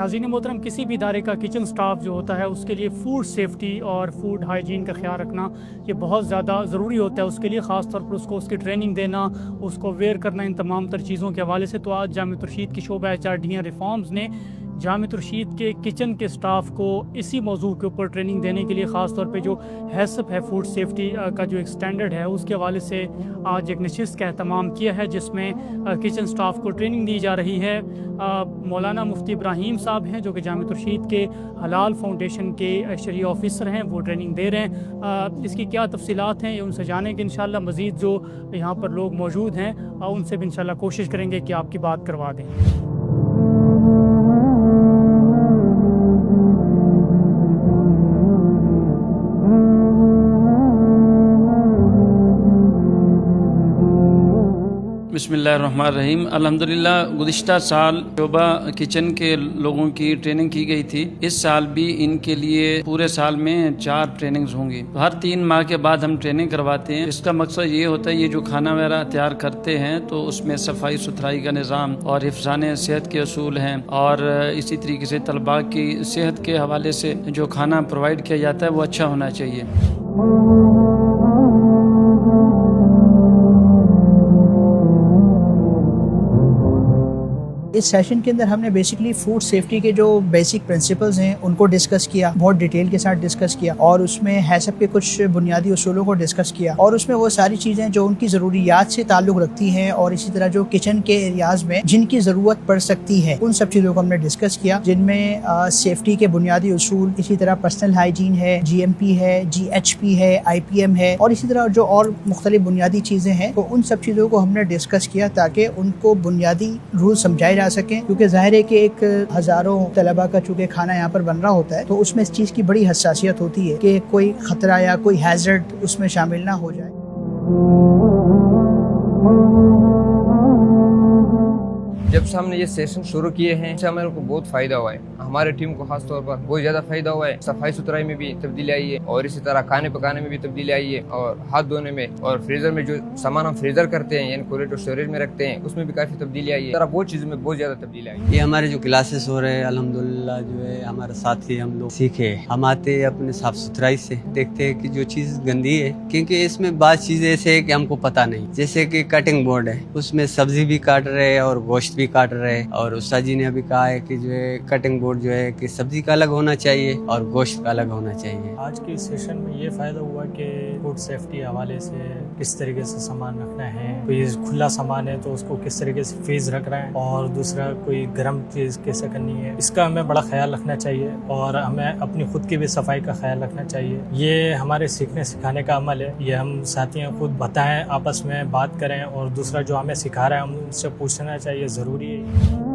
नाज़रीन मोहतरम, किसी भी इदारे का किचन स्टाफ जो होता है उसके लिए फ़ूड सेफ्टी और फूड हाइजीन का ख्याल रखना ये बहुत ज़्यादा ज़रूरी होता है। उसके लिए ख़ास तौर पर उसको उसकी ट्रेनिंग देना, उसको अवेयर करना इन तमाम तर चीज़ों के हवाले से। तो आज जामिया रशीद की शोबा HRD रिफॉर्म्स ने जामिया रशीद के किचन के स्टाफ को इसी मौजू के ऊपर ट्रेनिंग देने के लिए ख़ास तौर पे जो हैसप है फूड सेफ्टी का जो एक स्टैंडर्ड है उसके हवाले से आज एक नशिस्त का एहतमाम किया है, जिसमें किचन स्टाफ को ट्रेनिंग दी जा रही है। मौलाना मुफ्ती इब्राहिम साहब हैं जो कि जामिया रशीद के हलाल फाउंडेशन के शरई ऑफिसर हैं, वो ट्रेनिंग दे रहे हैं। इसकी क्या तफसीलात हैं ये उनसे जानेंगे इंशाल्लाह। मज़ीद जो यहाँ पर लोग मौजूद हैं उनसे भी इंशाल्लाह कोशिश करेंगे कि आपकी बात करवा दें। बिस्मिल्लाहिर्रहमानिर्रहीम। अल्हम्दुलिल्लाह गुज़िश्ता साल शोबा किचन के लोगों की ट्रेनिंग की गई थी। इस साल भी इनके लिए पूरे साल में 4 ट्रेनिंग्स होंगी। हर 3 माह के बाद हम ट्रेनिंग करवाते हैं। इसका मकसद ये होता है ये जो खाना वगैरह तैयार करते हैं तो उसमें सफाई सुथराई का निज़ाम और हिफ्ज़ाने सेहत के असूल हैं, और इसी तरीके से तलबा की सेहत के हवाले से जो खाना प्रोवाइड किया जाता है वो अच्छा होना चाहिए। इस सेशन के अंदर हमने बेसिकली फूड सेफ्टी के जो बेसिक प्रिंसिपल्स हैं उनको डिस्कस किया, बहुत डिटेल के साथ डिस्कस किया, और उसमें हैसप के कुछ बुनियादी उसूलों को डिस्कस किया, और उसमें वो सारी चीज़ें जो उनकी ज़रूरियात से ताल्लुक़ रखती हैं और इसी तरह जो किचन के एरियाज में जिनकी ज़रूरत पड़ सकती है उन सब चीज़ों को हमने डिस्कस किया, जिनमें सेफ्टी के बुनियादी उसूल, इसी तरह पर्सनल हाइजीन है, GMP है, GHP है, IPM है, और इसी तरह जो और मुख्तलिफ बुनियादी चीज़ें हैं तो उन सब चीज़ों को हमने डिस्कस किया ताकि उनको बुनियादी रूल समझाए जा सकें। क्योंकि जाहिर है कि एक हज़ारों तलबा का चूँकि खाना यहाँ पर बन रहा होता है तो उसमें इस चीज़ की बड़ी हसासियत होती है कि कोई ख़तरा या कोई हैज़र्ड उसमें शामिल ना हो जाए। जब से हमने ये सेशन शुरू किए हैं इससे हमारे को बहुत फायदा हुआ है। हमारे टीम को खास तौर पर बहुत ज्यादा फायदा हुआ है। सफाई सुथराई में भी तब्दीली आई है, और इसी तरह खाने पकाने में भी तब्दीली आई है, और हाथ धोने में, और फ्रीजर में जो सामान हम फ्रीजर करते हैं यानी कोल्ड स्टोरेज में रखते हैं उसमें भी काफी तब्दीली आई है। तरह बहुत चीजों में बहुत ज्यादा तब्दीली आई है। ये हमारे जो क्लासेस हो रहे हैं अल्हम्दुलिल्लाह जो है हमारे साथी हम लोग सीखे। हम आते हैं अपने साफ सुथराई से, देखते हैं कि जो चीज गंदी है, क्योंकि इसमें बात चीजें ऐसे है कि हमको पता नहीं, जैसे कि कटिंग बोर्ड है उसमें सब्जी भी काट रहे हैं और गोश्त भी काट रहे हैं, और उस्ताद जी ने अभी कहा है कि जो है कटिंग बोर्ड जो है कि सब्जी का अलग होना चाहिए और गोश्त का अलग होना चाहिए। आज के सेशन में ये फायदा हुआ कि फूड सेफ्टी हवाले से किस तरीके से सामान रखना है, कोई खुला सामान है तो उसको किस तरीके से फ्रीज रख रहे हैं, और दूसरा कोई गर्म चीज कैसे करनी है, इसका हमें बड़ा ख्याल रखना चाहिए, और हमें अपनी खुद की भी सफाई का ख्याल रखना चाहिए। ये हमारे सीखने सिखाने का अमल है। ये हम साथियों खुद बताएं, आपस में बात करें, और दूसरा जो हमें सिखा रहा है हम उनसे पूछना चाहिए, ज़रूरी है।